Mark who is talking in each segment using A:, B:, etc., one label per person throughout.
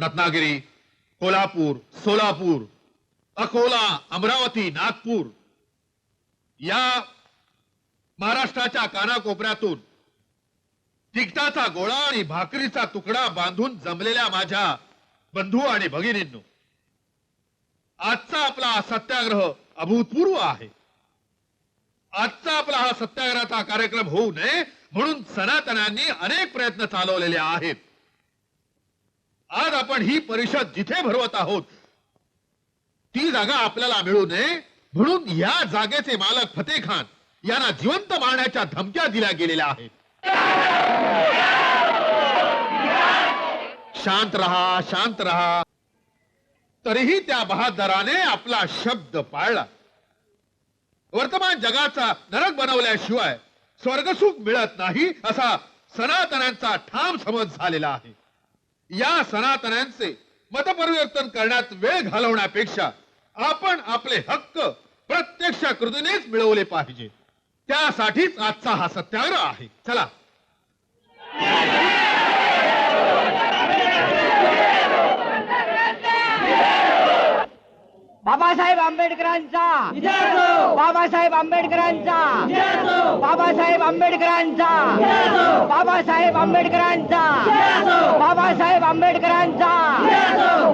A: रत्नागिरी, कोल्हापूर, सोलापूर, अकोला, अमरावती, नागपूर या महाराष्ट्राच्या कानाकोपऱ्यातून तिखटाचा गोळा आणि भाकरीचा तुकडा बांधून जमलेल्या माझ्या बंधू आणि भगिनींनो, आजचा आपला सत्याग्रह अभूतपूर्व आहे. आजचा आपला हा सत्याग्रहाचा कार्यक्रम होऊ नये म्हणून सनातनांनी अनेक प्रयत्न चालवलेले आहेत. आज आपण ही परिषद जिथे भरवत आहोत ती जागा आपल्याला मिळू नये म्हणून या जागेचे मालक फतेह खान यांना जिवंत मारण्याच्या धमक्या दिल्या गेलेल्या आहेत. शांत रहा, शांत रहा. तरीही त्या बहादराने आपला शब्द पाळला. वर्तमान जगाचा नरक बनवल्याशिवाय स्वर्गसुख मिळत नाही असा सनातनांचा ठाम समज झालेला आहे. या सनातनांचे मतपरिवर्तन करण्यात वेळ घालवण्यापेक्षा आपण आपले हक्क प्रत्यक्ष कृतीनेच मिळवले पाहिजे. त्यासाठीच आजचा हा सत्याग्रह आहे. चला.
B: बाबासाहेब आंबेडकरांचा, बाबासाहेब आंबेडकरांचा, बाबासाहेब आंबेडकरांचा, बाबासाहेब आंबेडकरांचा, बाबासाहेब आंबेडकरांचा,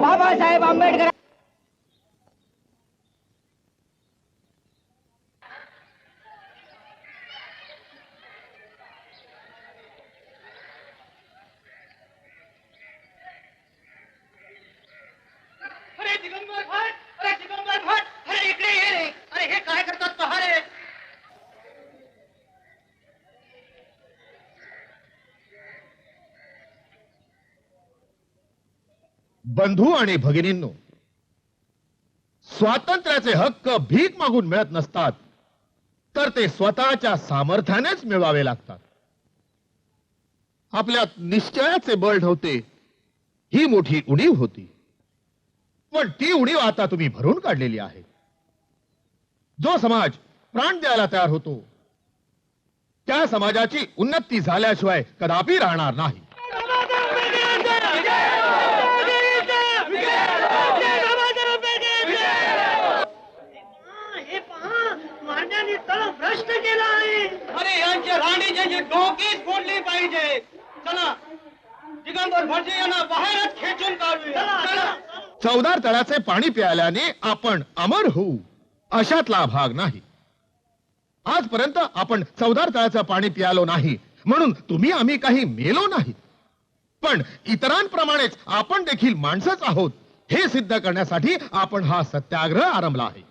B: बाबासाहेब आंबेडकर.
A: बंधू आणि भगिनींनो, स्वातंत्र्याचे हक्क भीक मागून मिळत नसतात तर ते स्वतःच्या सामर्थ्यानेच मिळवावे लागतात. आपल्यात निश्चयाचे बळ नव्हते ही मोठी उणीव होती, पण ती उणीव आता तुम्ही भरून काढलेली आहे. जो समाज प्राण द्यायला तयार होतो त्या समाजाची उन्नती झाल्याशिवाय कदापि राहणार नाही.
B: भ्रष्ट केला आहे. अरे यांच्या राणीचे डोकेच फोडले पाहिजे. चला दिगंबर भटजी यांना बाहेरच खेचून काढूया.
A: चवदार तळ्याचे पाणी प्यायल्याने आपण अमर होऊ अशातला भाग नाही. आजपर्यंत आपण चवदार तळ्याचं पाणी प्यालो नाही म्हणून तुम्ही आम्ही काही मेलो नाही, पण इतरांप्रमाणेच आपण देखील माणसंच आहोत हे सिद्ध करण्यासाठी आपण हा सत्याग्रह आरंभला आहे.